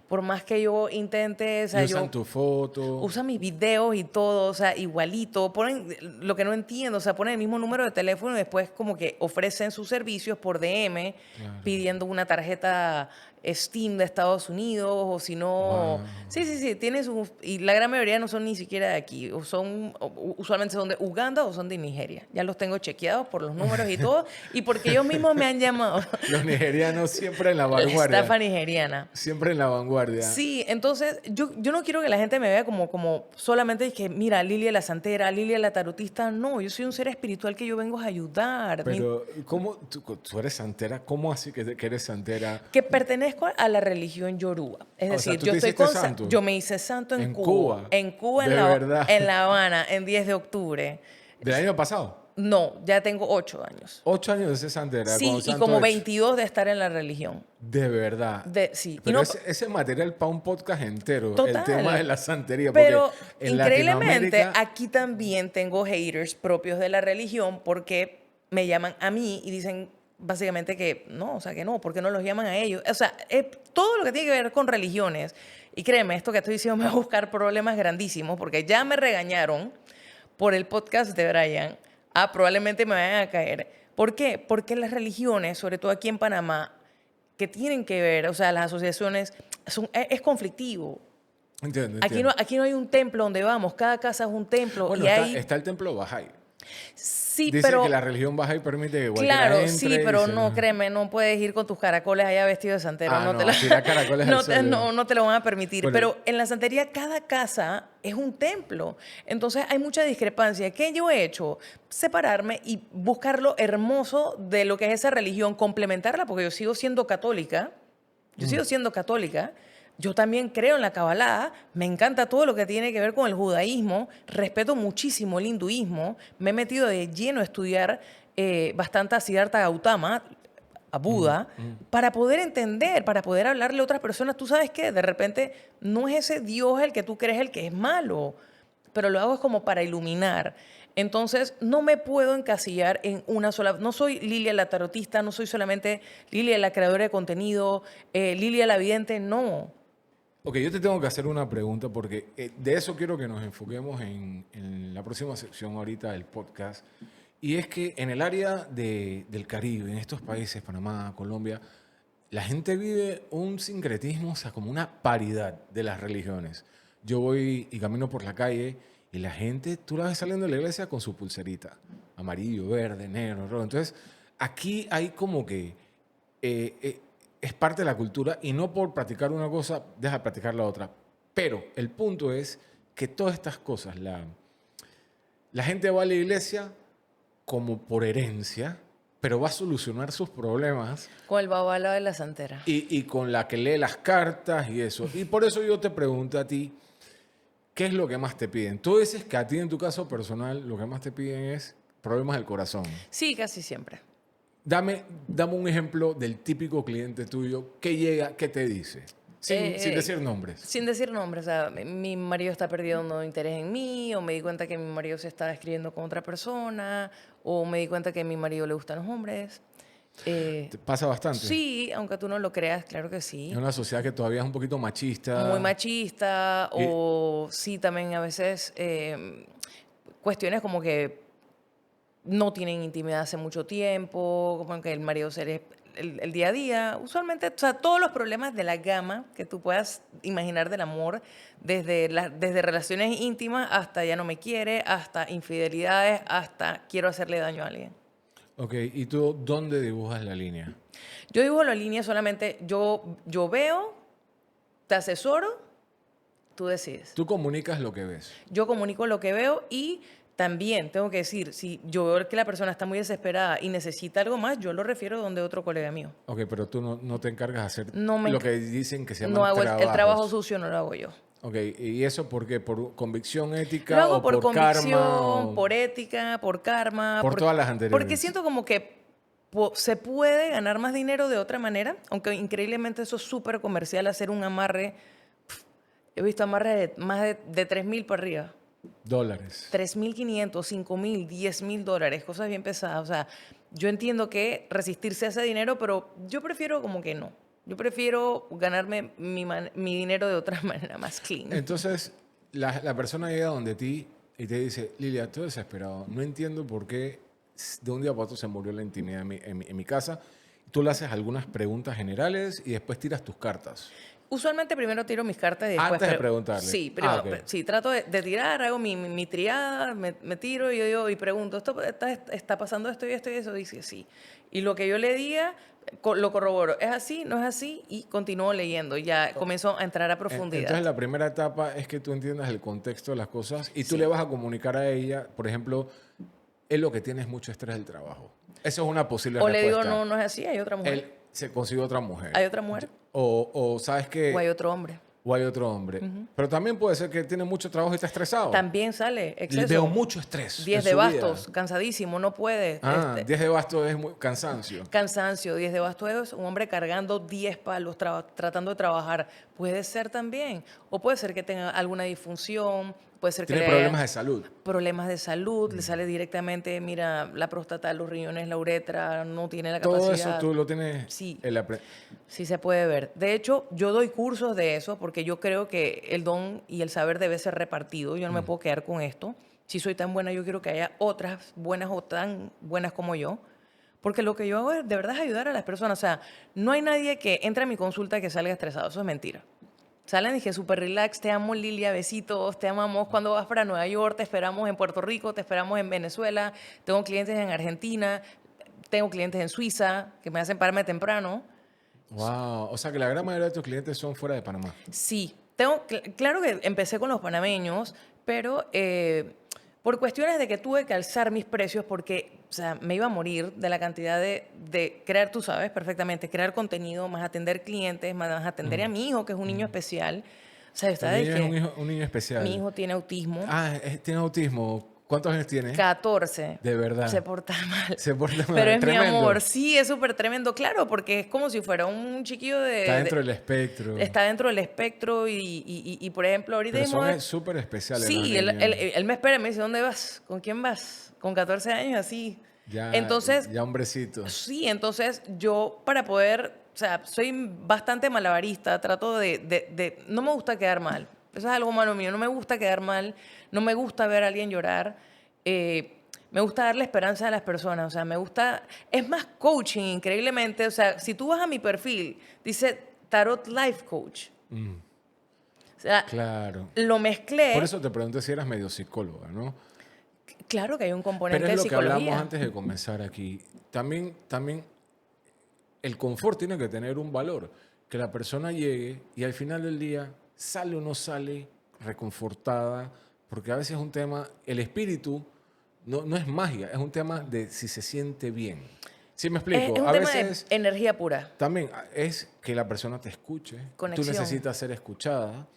Por más que yo intente, o sea, Y usan tu foto. usan mis videos y todo, o sea, igualito. Ponen lo que no entiendo, o sea, ponen el mismo número de teléfono y después como que ofrecen sus servicios por DM Claro. pidiendo una tarjeta Steam de Estados Unidos o si no... Wow. Sí, tiene sus... Y la gran mayoría no son ni siquiera de aquí, usualmente son de Uganda o son de Nigeria. Ya los tengo chequeados por los números y todo y porque ellos mismos me han llamado. Los nigerianos siempre en la La vanguardia. estafa nigeriana. Siempre en la vanguardia. Sí, entonces yo no quiero que la gente me vea como solamente que, mira, Lilia la santera, Lilia la tarotista. No, yo soy un ser espiritual que yo vengo a ayudar. Pero, ¿cómo tú eres santera? ¿Cómo así que eres santera? Que pertenezco a la religión yoruba. Es O sea, decir, ¿tú yo te estoy hiciste santo? yo me hice santo en ¿En Cuba. Cuba? En Cuba, ¿De verdad? en La Habana, en 10 de octubre. ¿Del año pasado? No, ya tengo 8 años. 8 años de ser santera. Sí, con y santo como hecho. 22 de estar en la religión. De verdad. Sí. Y Pero no, ese material para un podcast entero. Total. El tema de la santería. Porque Pero en increíblemente Latinoamérica- aquí también tengo haters propios de la religión porque me llaman a mí y dicen básicamente que no, o sea que no, porque no los llaman a ellos. O sea, todo lo que tiene que ver con religiones, y créeme, esto que estoy diciendo me va a buscar problemas grandísimos porque ya me regañaron por el podcast de Brian probablemente me vayan a caer. ¿Por qué? Porque las religiones, sobre todo aquí en Panamá, que tienen que ver, o sea, las asociaciones, es conflictivo. Entiendo, Aquí no, entiendo. aquí no hay un templo donde vamos, cada casa es un templo Bueno, y hay... está el templo Bahá'í. Sí, Dice que pero... la religión Bahá'í permite que cualquiera Claro, sí, entre y pero se... no, créeme, no puedes ir con tus caracoles allá vestido de santero, Ah, no, a tirar caracoles al suelo. no te lo van a permitir. Bueno, Pero en la santería cada casa es un templo, entonces hay mucha discrepancia. ¿Qué yo he hecho? Separarme y buscar lo hermoso de lo que es esa religión, complementarla, porque yo sigo siendo católica, yo también creo en la Kabbalah, me encanta todo lo que tiene que ver con el judaísmo, respeto muchísimo el hinduismo, me he metido de lleno a estudiar bastante a Siddhartha Gautama, a Buda, para poder entender, para poder hablarle a otras personas. Tú sabes que de repente no es ese Dios el que tú crees el que es malo, pero lo hago es como para iluminar. Entonces, no me puedo encasillar en una sola. No soy Lilia la tarotista, no soy solamente Lilia la creadora de contenido, Lilia la vidente, no. ok, yo te tengo que hacer una pregunta porque de eso quiero que nos enfoquemos en la próxima sección ahorita del podcast. Y es que en el área del Caribe, en estos países, Panamá, Colombia, la gente vive un sincretismo, o sea, como una paridad de las religiones. Yo voy y camino por la calle y la gente, tú la ves saliendo de la iglesia con su pulserita, amarillo, verde, negro, rojo. Entonces, aquí hay como que es parte de la cultura y no por practicar una cosa, deja de practicar la otra. Pero el punto es que todas estas cosas, la gente va a la iglesia como por herencia, pero va a solucionar sus problemas Con el babala de la santera. y con la que lee las cartas y eso. Y por eso yo te pregunto a ti, ¿qué es lo que más te piden? Tú dices que a ti en tu caso personal lo que más te piden es problemas del corazón. Sí, casi siempre. Dame un ejemplo del típico cliente tuyo que llega, ¿qué te dice? Sin decir nombres. Sin decir nombres, o sea, mi marido está perdiendo interés en mí, o me di cuenta que mi marido se está escribiendo con otra persona, o me di cuenta que a mi marido le gustan los hombres. ¿Te pasa bastante? Sí, aunque tú no lo creas, claro que sí. Es una sociedad que todavía es un poquito machista. Muy machista, Y- o sí, también a veces cuestiones como que no tienen intimidad hace mucho tiempo, como que el marido se les el día a día, usualmente, o sea, todos los problemas de la gama que tú puedas imaginar del amor, desde relaciones íntimas hasta ya no me quiere, hasta infidelidades, hasta quiero hacerle daño a alguien. Ok, ¿y tú dónde dibujas la línea? Yo dibujo la línea solamente, yo veo, te asesoro, tú decides. Tú comunicas lo que ves. Yo comunico lo que veo y también tengo que decir, si yo veo que la persona está muy desesperada y necesita algo más, yo lo refiero donde otro colega mío. Ok, pero tú no te encargas de hacer No me lo enc- que dicen que se No llaman hago el trabajo trabajos. sucio, no lo hago yo. Ok, ¿y eso por qué? ¿Por convicción Lo ética hago o por por karma? convicción, por ética, por karma. Por todas las anteriores. Porque siento como que se puede ganar más dinero de otra manera, aunque increíblemente eso es súper comercial, hacer un amarre. He visto amarres de más de 3.000 para arriba. Dólares. 3.500, 5.000, 10.000 dólares, cosas bien pesadas. O sea, yo entiendo que resistirse a ese dinero, pero yo prefiero como que no. Yo prefiero ganarme mi dinero de otra manera, más clean. Entonces, la persona llega donde ti y te dice, Lilia, estoy desesperado. No entiendo por qué de un día para otro se murió la intimidad en mi casa. Tú le haces algunas preguntas generales y después tiras tus cartas. Usualmente primero tiro mis cartas y después... Antes de preguntarle. Sí, primero, Ok. sí, trato de tirar, hago mi triada, me tiro y yo digo y pregunto, ¿está pasando esto y esto y eso? Dice sí. Y lo que yo le diga, lo corroboro. ¿Es así? ¿No es así? Y continúo leyendo. Ya comienzo a entrar a profundidad. Entonces, la primera etapa es que tú entiendas el contexto de las cosas y tú Sí. le vas a comunicar a ella, por ejemplo, es lo que tienes mucho estrés del trabajo. Eso es una posible O le respuesta. digo, no, no es así, hay otra mujer. Él se consiguió otra mujer. ¿Hay otra mujer? O sabes que... O hay otro hombre. O hay otro hombre. Pero también puede ser que tiene mucho trabajo y está estresado. También sale Le exceso. veo mucho estrés. 10 en de su bastos, vida. cansadísimo, no puede. Ah, 10 de bastos es cansancio. Cansancio, 10 de bastos es un hombre cargando 10 palos, tratando de trabajar. Puede ser también. O puede ser que tenga alguna disfunción, puede ser que Tiene le haya problemas de salud. problemas de salud, le sale directamente, mira, la próstata, los riñones, la uretra, no tiene la Todo capacidad. eso tú lo tienes Sí. en la Sí se puede ver. De hecho, yo doy cursos de eso porque yo creo que el don y el saber debe ser repartido. Yo no me puedo quedar con esto. Si soy tan buena, yo quiero que haya otras buenas o tan buenas como yo. Porque lo que yo hago de verdad es ayudar a las personas. O sea, no hay nadie que entre a mi consulta que salga estresado. Eso es mentira. Salen y dije, súper relax, te amo Lilia, besitos, te amamos. Cuando vas para Nueva York, te esperamos en Puerto Rico, te esperamos en Venezuela. Tengo clientes en Argentina, tengo clientes en Suiza que me hacen pararme temprano. Wow. O sea que la gran mayoría de tus clientes son fuera de Panamá. Sí, claro que empecé con los panameños, pero por cuestiones de que tuve que alzar mis precios porque, o sea, me iba a morir de la cantidad de crear, tú sabes perfectamente, crear contenido, más atender clientes, más atender a mi hijo, que es un niño especial. O sea, yo Tu estaba de niño es que un niño mi especial. hijo tiene autismo, Ah, tiene autismo. ¿Cuántos años tiene? 14, De verdad. se porta mal. Se porta Pero mal. es mi amor, Tremendo. sí, es súper tremendo, claro, porque es como si fuera un chiquillo Está dentro del espectro. está dentro del espectro y, por ejemplo, ahorita Pero mismo, son súper especiales los sí, niños. él me espera y me dice, ¿dónde vas? ¿Con quién vas? Con 14 años, así. Ya, Entonces, ya hombrecito. sí, entonces yo para poder, o sea, soy bastante malabarista, trato no me gusta quedar mal. Eso es algo malo mío, no me gusta quedar mal, no me gusta ver a alguien llorar. Me gusta darle esperanza a las personas, o sea, me gusta, es más coaching, increíblemente, o sea, si tú vas a mi perfil, dice Tarot Life Coach. O sea, Claro. lo Por mezclé, eso te pregunto si eras medio psicóloga, ¿no? claro que hay un Pero componente es de lo que hablamos psicología, antes de comenzar aquí. También el confort tiene que tener un valor. Que la persona llegue y al final del día sale o no sale reconfortada, porque a veces es un tema, el espíritu no es magia, es un tema de si se siente bien. ¿Sí me es explico? un A tema de veces energía pura, también es que la persona te escuche, tú conexión, necesitas ser escuchada,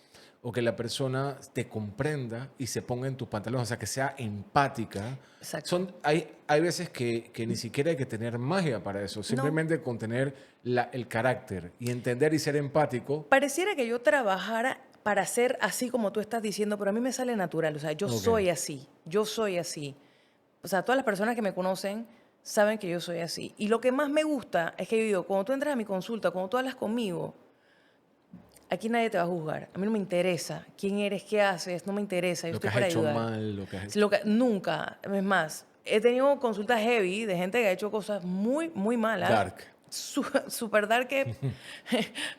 o que la persona te comprenda y se ponga en tus pantalones, o sea, que sea empática. exacto. Hay veces que ni siquiera hay que tener magia para eso, No, simplemente con tener el carácter y entender y ser empático. pareciera que yo trabajara para ser así como tú estás diciendo, pero a mí me sale natural, o sea, yo Ok, soy así, yo soy así. O sea, todas las personas que me conocen saben que yo soy así. Y lo que más me gusta es que yo digo, cuando tú entras a mi consulta, cuando tú hablas conmigo, aquí nadie te va a juzgar. A mí no me interesa quién eres, qué haces, no me interesa, yo lo que estoy has para hecho ayudar. mal, lo que has Si hecho. nunca, es más, he tenido consultas heavy de gente que ha hecho cosas muy, muy malas. Dark. Súper dark que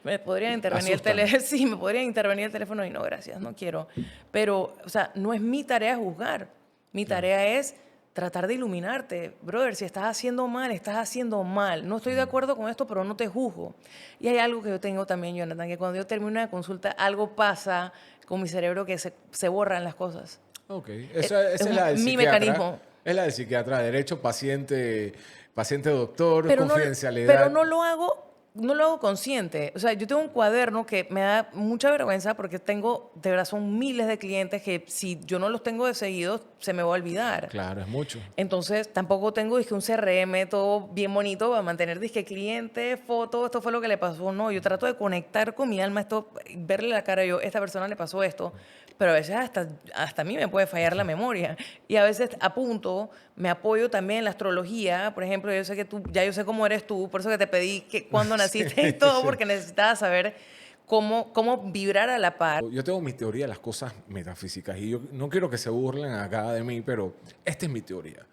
me podrían intervenir el Asustan. teléfono. Sí, me podrían intervenir el teléfono y no, gracias, no quiero. Pero, o sea, no es mi tarea juzgar. Mi Claro. tarea es tratar de iluminarte. Brother, si estás haciendo mal, estás haciendo mal. No estoy de acuerdo con esto, pero no te juzgo. Y hay algo que yo tengo también, Jonathan, que cuando yo termino una consulta, algo pasa con mi cerebro que se borran las cosas. Ok, Es, esa es la del mi psiquiatra. mecanismo. Es la del psiquiatra, derecho paciente, paciente doctor, Pero no, pero confidencialidad. no lo hago consciente. O sea, yo tengo un cuaderno que me da mucha vergüenza porque tengo, de verdad, son miles de clientes que si yo no los tengo de seguidos, se me va a olvidar. Claro, es mucho. Entonces, tampoco tengo dizque, un CRM todo bien bonito para mantener dizque, cliente, foto, esto fue lo que le pasó. No, yo trato de conectar con mi alma, esto, verle la cara yo, esta persona le pasó esto, pero a veces hasta a mí me puede fallar la memoria. Y a veces apunto, me apoyo también en la astrología. Por ejemplo, yo sé que tú, ya yo sé cómo eres tú, por eso que te pedí que cuándo naciste y todo, Sí. porque necesitaba saber cómo vibrar a la par. Yo tengo mi teoría de las cosas metafísicas y yo no quiero que se burlen acá de mí, pero esta es mi teoría.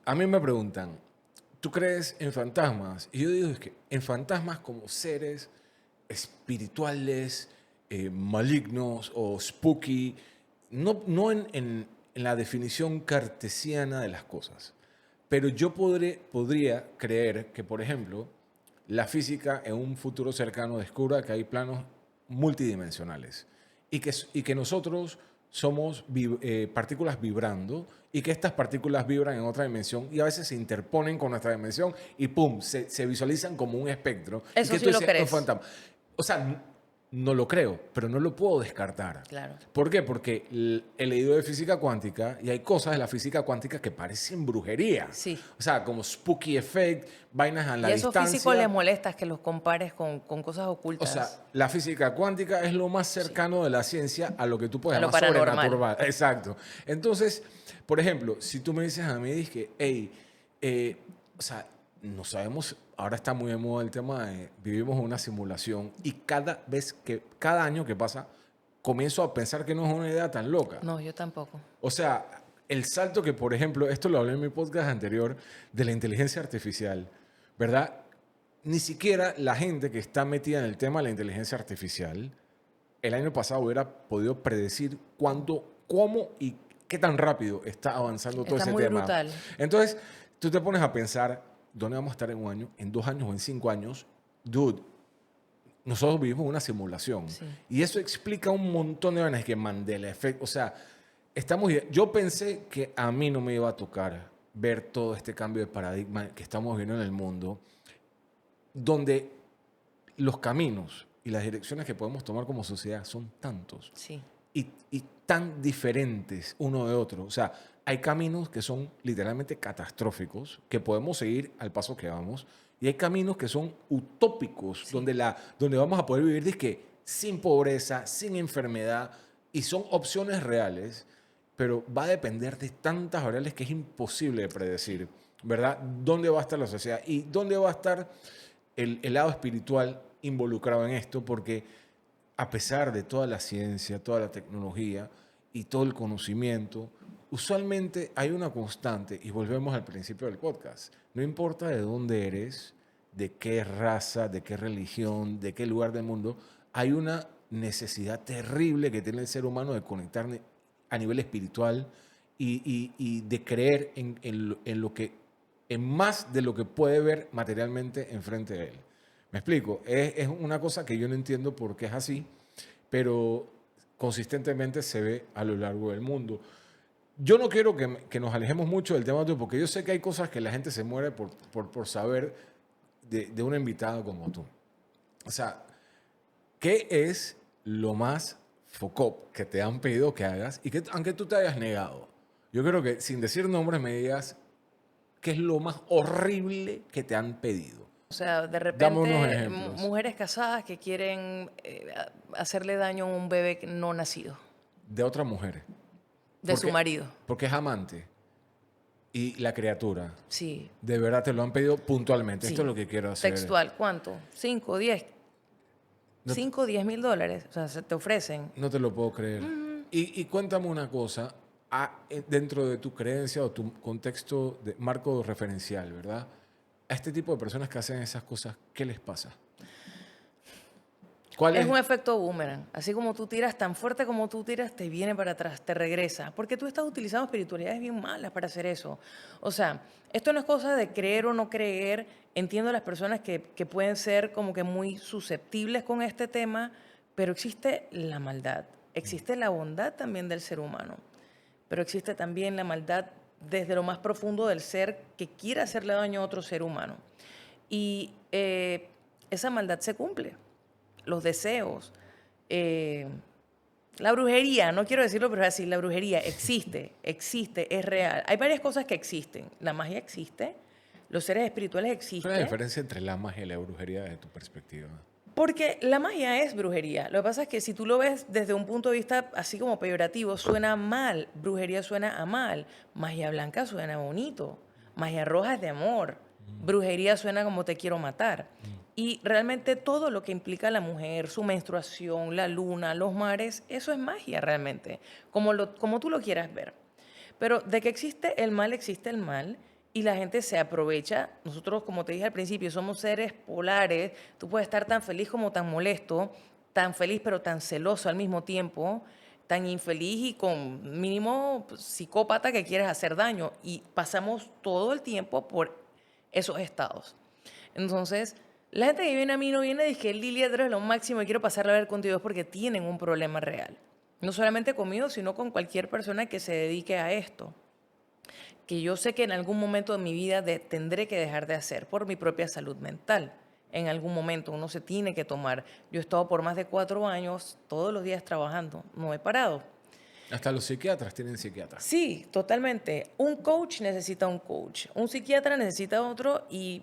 A mí me preguntan, ¿tú crees en fantasmas? Y yo digo es que en fantasmas como seres espirituales, malignos o spooky, no en la definición cartesiana de las cosas. Pero yo podría creer que, por ejemplo, la física en un futuro cercano descubra que hay planos multidimensionales y que nosotros somos partículas vibrando y que estas partículas vibran en otra dimensión y a veces se interponen con nuestra dimensión y ¡pum! Se visualizan como un espectro. Y Eso que sí tú lo dices, un crees. fantasma. O sea, no lo creo, pero no lo puedo descartar. Claro. ¿Por qué? Porque he leído de física cuántica y hay cosas de la física cuántica que parecen brujería. Sí. O sea, como spooky effect, vainas a Y la a esos físicos les distancia. molesta que los compares con cosas O sea, ocultas, la física cuántica es lo más sí, cercano de la ciencia a lo que tú puedes a lo llamar paranormal. sobrenatural. Exacto. Entonces, por ejemplo, si tú me dices a mí, dije, hey, o sea, no sabemos, ahora está muy de moda el tema de vivimos en una simulación y cada año que pasa, comienzo a pensar que no es una idea tan loca. No, yo tampoco. O sea, el salto que, por ejemplo, esto lo hablé en mi podcast anterior, de la inteligencia artificial, ¿verdad? Ni siquiera la gente que está metida en el tema de la inteligencia artificial el año pasado hubiera podido predecir cuándo, cómo y qué tan rápido está avanzando todo Está ese muy tema. brutal. Entonces, tú te pones a pensar, ¿dónde vamos a estar en un año, en 2 años o en 5 años? Dude, nosotros vivimos una simulación. Sí. Y eso explica un montón de vainas que Mandela efecto. O sea, yo pensé que a mí no me iba a tocar ver todo este cambio de paradigma que estamos viendo en el mundo, donde los caminos y las direcciones que podemos tomar como sociedad son tantos Sí. y tan diferentes uno de otro. O sea, hay caminos que son literalmente catastróficos, que podemos seguir al paso que vamos, y hay caminos que son utópicos, Sí. donde vamos a poder vivir dizque, sin pobreza, sin enfermedad, y son opciones reales, pero va a depender de tantas variables que es imposible de predecir, ¿verdad? ¿Dónde va a estar la sociedad? ¿Y dónde va a estar el lado espiritual involucrado en esto? Porque a pesar de toda la ciencia, toda la tecnología y todo el conocimiento, usualmente hay una constante, y volvemos al principio del podcast. No importa de dónde eres, de qué raza, de qué religión, de qué lugar del mundo, hay una necesidad terrible que tiene el ser humano de conectar a nivel espiritual y de creer en lo que, en más de lo que puede ver materialmente enfrente de él. ¿Me explico? Es una cosa que yo no entiendo por qué es así, pero consistentemente se ve a lo largo del mundo. Yo no quiero que nos alejemos mucho del tema, porque yo sé que hay cosas que la gente se muere por saber de una invitada como tú. O sea, ¿qué es lo más focop que te han pedido que hagas y que aunque tú te hayas negado? Yo creo que sin decir nombres me digas qué es lo más horrible que te han pedido. O sea, de Dame unos repente, ejemplos mujeres casadas que quieren hacerle daño a un bebé no nacido de otras mujeres. de su Porque, marido. porque es amante y la criatura. Sí, De verdad te lo han pedido puntualmente. Esto es sí. lo que quiero hacer. Textual, ¿cuánto? 5, 10. No, 5, 10 mil dólares. O sea, se te ofrecen. no te lo puedo creer. Y cuéntame una cosa, dentro de tu creencia o tu contexto de marco referencial, ¿verdad? A este tipo de personas que hacen esas cosas, ¿qué les pasa? ¿Cuál Es es? un efecto boomerang. Así como tú tiras, tan fuerte como tú tiras, te viene para atrás, te regresa. Porque tú estás utilizando espiritualidades bien malas para hacer eso. O sea, esto no es cosa de creer o no creer. Entiendo a las personas que pueden ser como que muy susceptibles con este tema, pero existe la maldad. Existe la bondad también del ser humano. Pero existe también la maldad desde lo más profundo del ser que quiere hacerle daño a otro ser humano. Y esa maldad se cumple. Los deseos, eh, la brujería, no quiero decirlo, pero es así, la brujería existe, es real. Hay varias cosas que existen. La magia existe, los seres espirituales ¿Cuál es la existen, diferencia entre la magia y la brujería desde tu perspectiva? porque la magia es brujería. Lo que pasa es que si tú lo ves desde un punto de vista así como peyorativo, suena mal. Brujería suena a mal. Magia blanca suena bonito. Magia roja es de amor. Brujería suena como te quiero matar. Y realmente todo lo que implica la mujer, su menstruación, la luna, los mares, eso es magia realmente, como tú lo quieras ver. Pero de que existe el mal y la gente se aprovecha. Nosotros, como te dije al principio, somos seres polares. Tú puedes estar tan feliz como tan molesto, tan feliz pero tan celoso al mismo tiempo, tan infeliz y con mínimo psicópata que quieres hacer daño. Y pasamos todo el tiempo por esos estados. Entonces, la gente que viene a mí no viene y dice, Lilia, tú eres lo máximo y quiero pasarla a ver contigo, es porque tienen un problema real. No solamente conmigo, sino con cualquier persona que se dedique a esto. Que yo sé que en algún momento de mi vida tendré que dejar de hacer por mi propia salud mental. En algún momento uno se tiene que tomar. Yo he estado por más de 4 años todos los días trabajando, no he parado. Hasta los psiquiatras tienen psiquiatras. Sí, totalmente. Un coach necesita un coach, un psiquiatra necesita otro y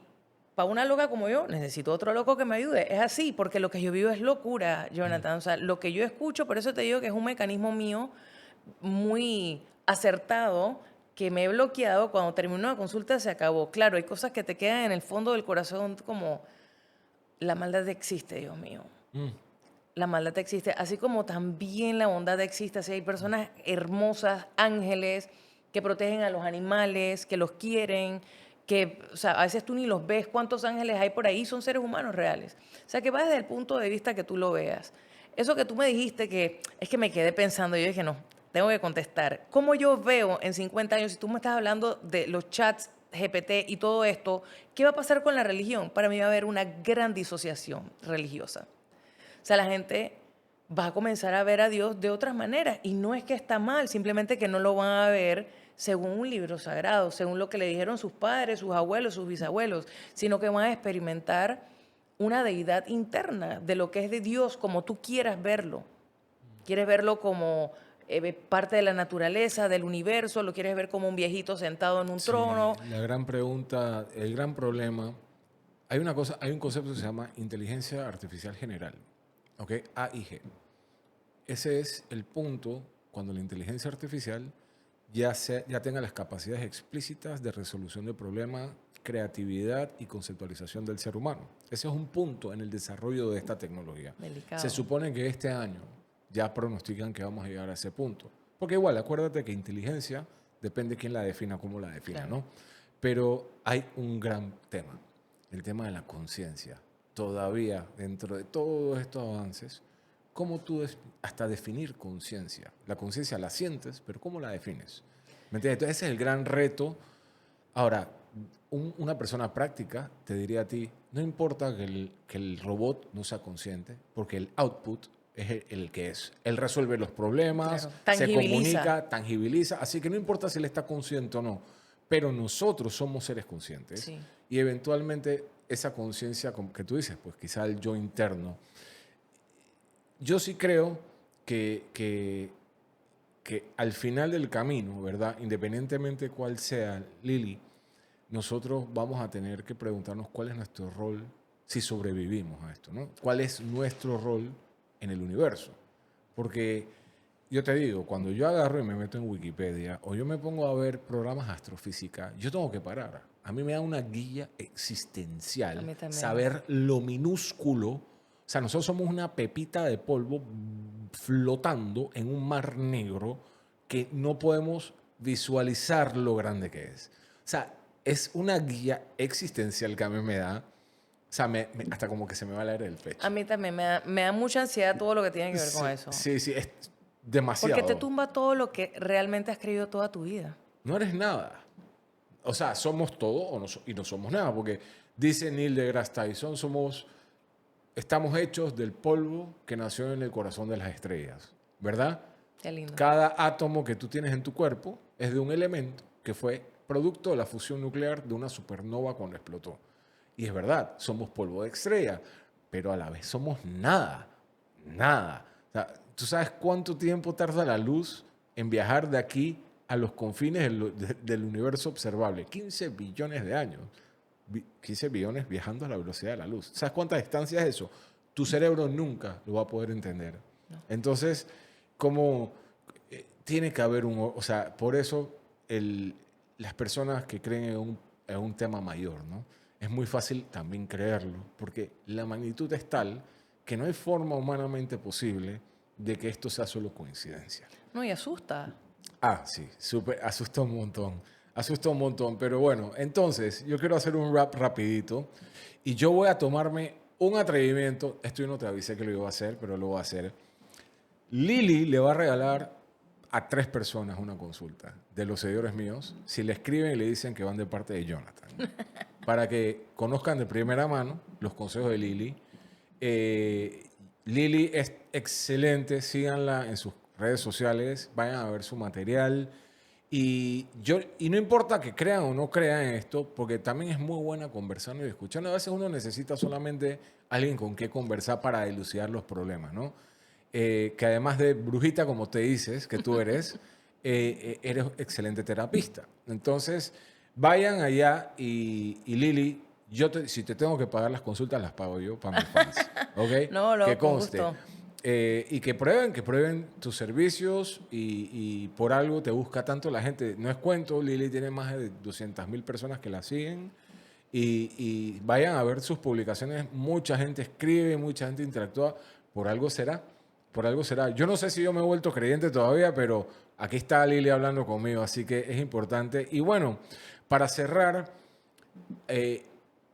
para una loca como yo necesito otro loco que me ayude. Es así, porque lo que yo vivo es locura, Jonathan. O sea, lo que yo escucho, por eso te digo que es un mecanismo mío muy acertado que me he bloqueado. Cuando termino una consulta se acabó. Claro, hay cosas que te quedan en el fondo del corazón como la maldad existe, Dios mío. La maldad existe, así como también la bondad existe. Así hay personas hermosas, ángeles, que protegen a los animales, que los quieren, que, o sea, a veces tú ni los ves, cuántos ángeles hay por ahí, son seres humanos reales. O sea, que va desde el punto de vista que tú lo veas. Eso que tú me dijiste que es que me quedé pensando, yo dije, no, tengo que contestar. ¿Cómo yo veo en 50 años, si tú me estás hablando de los chats GPT y todo esto, qué va a pasar con la religión? Para mí va a haber una gran disociación religiosa. O sea, la gente va a comenzar a ver a Dios de otras maneras. Y no es que está mal, simplemente que no lo van a ver según un libro sagrado, según lo que le dijeron sus padres, sus abuelos, sus bisabuelos, sino que van a experimentar una deidad interna de lo que es de Dios, como tú quieras verlo. ¿Quieres verlo como parte de la naturaleza, del universo? ¿Lo quieres ver como un viejito sentado en un Sí, trono? la gran pregunta, el gran problema, hay un concepto que se llama inteligencia artificial general, ¿ok? AIG. Ese es el punto cuando la inteligencia artificial ya tenga las capacidades explícitas de resolución de problemas, creatividad y conceptualización del ser humano. Ese es un punto en el desarrollo de esta tecnología. Delicado. Se supone que este año ya pronostican que vamos a llegar a ese punto. Porque igual, acuérdate que inteligencia depende de quién la defina, cómo la defina, Claro. ¿no? Pero hay un gran tema, el tema de la conciencia. Todavía, dentro de todos estos avances, ¿cómo tú hasta definir conciencia? La conciencia la sientes, pero ¿cómo la defines? ¿Me entiendes? Entonces ese es el gran reto. Ahora, una persona práctica te diría a ti, no importa que el robot no sea consciente, porque el output es el que es. Él resuelve los problemas, Claro. se Tangibiliza. comunica, tangibiliza, así que no importa si él está consciente o no, pero nosotros somos seres conscientes Sí. y eventualmente esa conciencia como que tú dices, pues quizá el yo interno. Yo sí creo que al final del camino, ¿verdad? Independientemente cuál sea, Lili, nosotros vamos a tener que preguntarnos cuál es nuestro rol si sobrevivimos a esto, ¿no? ¿Cuál es nuestro rol en el universo? Porque yo te digo, cuando yo agarro y me meto en Wikipedia o yo me pongo a ver programas de astrofísica, yo tengo que parar. A mí me da una guía A existencial mí también. saber lo minúsculo. O sea, nosotros somos una pepita de polvo flotando en un mar negro que no podemos visualizar lo grande que es. O sea, es una guía existencial que a mí me da. O sea, hasta como que se me va a leer el pecho. A mí también me da mucha ansiedad todo lo que tiene que ver con Sí, eso. sí, sí, es Porque te demasiado. tumba todo lo que realmente has creído toda tu vida. No eres nada. O sea, somos todo y no somos nada, porque dice Neil deGrasse Tyson, estamos hechos del polvo que nació en el corazón de las estrellas, ¿verdad? Qué lindo. Cada átomo que tú tienes en tu cuerpo es de un elemento que fue producto de la fusión nuclear de una supernova cuando explotó. Y es verdad, somos polvo de estrella, pero a la vez somos nada, nada. O sea, ¿tú sabes cuánto tiempo tarda la luz en viajar de aquí a los confines del universo observable? 15 billones de años. 15 billones viajando a la velocidad de la luz. ¿Sabes cuánta distancia es eso? Tu cerebro nunca lo va a poder entender. Entonces, como tiene que haber o sea, por eso las personas que creen en un tema mayor, ¿no? Es muy fácil también creerlo, porque la magnitud es tal que no hay forma humanamente posible de que esto sea solo coincidencia. No, y asusta. Ah, sí, asusta un montón. Asusta un montón. Pero bueno, entonces yo quiero hacer un rap rapidito y yo voy a tomarme un atrevimiento. Esto yo no te avisé que lo iba a hacer, pero lo voy a hacer. Lili le va a regalar a 3 personas una consulta de los seguidores míos si le escriben y le dicen que van de parte de Jonathan. Para que conozcan de primera mano los consejos de Lili. Lili es excelente, síganla en sus redes sociales, vayan a ver su material. Y no importa que crean o no crean en esto, porque también es muy buena conversando y escuchando. A veces uno necesita solamente alguien con quien conversar para dilucidar los problemas, ¿no? Que además de brujita, como te dices, que tú eres excelente terapista. Entonces, vayan allá y Lili, si te tengo que pagar las consultas, las pago yo para mis fans, ¿ok? No, Que con conste. gusto. Y que prueben tus servicios y por algo te busca tanto la gente. No es cuento, Lili tiene más de 200.000 personas que la siguen y vayan a ver sus publicaciones. Mucha gente escribe, mucha gente interactúa, por algo será. Por algo será. Yo no sé si yo me he vuelto creyente todavía, pero aquí está Lili hablando conmigo, así que es importante. Y bueno, para cerrar, eh,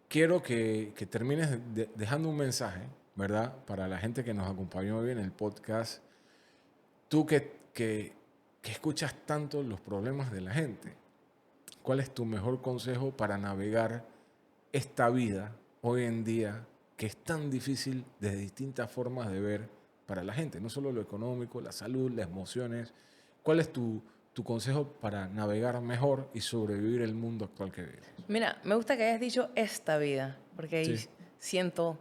quiero que termines dejando un mensaje, ¿verdad? Para la gente que nos acompañó hoy en el podcast. Tú que escuchas tanto los problemas de la gente, ¿cuál es tu mejor consejo para navegar esta vida hoy en día que es tan difícil de distintas formas de ver para la gente? No solo lo económico, la salud, las emociones. ¿Cuál es tu consejo para navegar mejor y sobrevivir el mundo actual que vives? Mira, me gusta que hayas dicho esta vida, porque ahí Sí, siento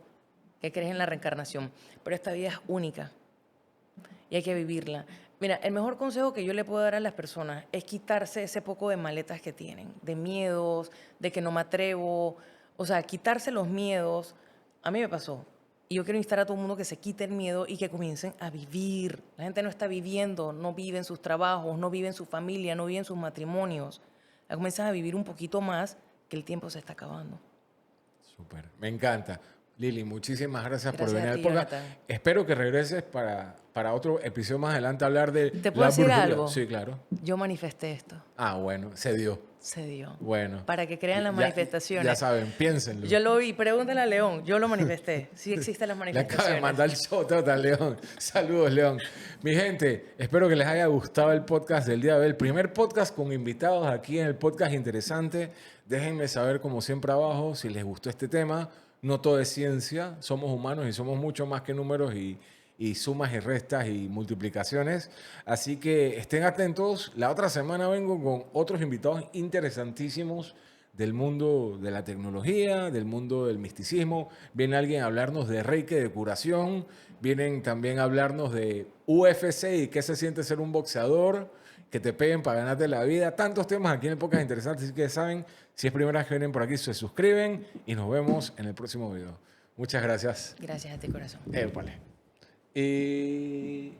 que crees en la reencarnación, pero esta vida es única y hay que vivirla. Mira, el mejor consejo que yo le puedo dar a las personas es quitarse ese poco de maletas que tienen, de miedos, de que no me atrevo, o sea, quitarse los miedos. A mí me pasó. Y yo quiero instar a todo el mundo que se quite el miedo y que comiencen a vivir. La gente no está viviendo, no vive en sus trabajos, no vive en su familia, no vive en sus matrimonios. Comienzan a vivir un poquito más, que el tiempo se está acabando. súper. Me encanta. Lili, muchísimas gracias por Gracias venir a al ti, podcast. Jonathan. Espero que regreses para otro episodio más adelante a hablar de ¿Te puedo la decir brújula. algo? Sí, claro. Yo manifesté esto. Ah, bueno, se dio. Se dio. Bueno. Para que crean las Ya manifestaciones. saben, piénsenlo. Yo lo vi, pregúntale a León, yo lo manifesté. Sí existen las Le acaba de manifestaciones. mandar el shot a León. Saludos, León. Mi gente, espero que les haya gustado el podcast del día de hoy. El primer podcast con invitados aquí en el podcast interesante. Déjenme saber, como siempre, abajo si les gustó este tema. No todo es ciencia. Somos humanos y somos mucho más que números y sumas y restas y multiplicaciones. Así que estén atentos. La otra semana vengo con otros invitados interesantísimos del mundo de la tecnología, del mundo del misticismo. Viene alguien a hablarnos de Reiki, de curación. Vienen también a hablarnos de UFC y qué se siente ser un boxeador, que te peguen para ganarte la vida. Tantos temas aquí en el podcast interesantes. Así que saben, si es primera vez que vienen por aquí, se suscriben y nos vemos en el próximo video. Muchas gracias. Gracias a ti, corazón. Épale. Y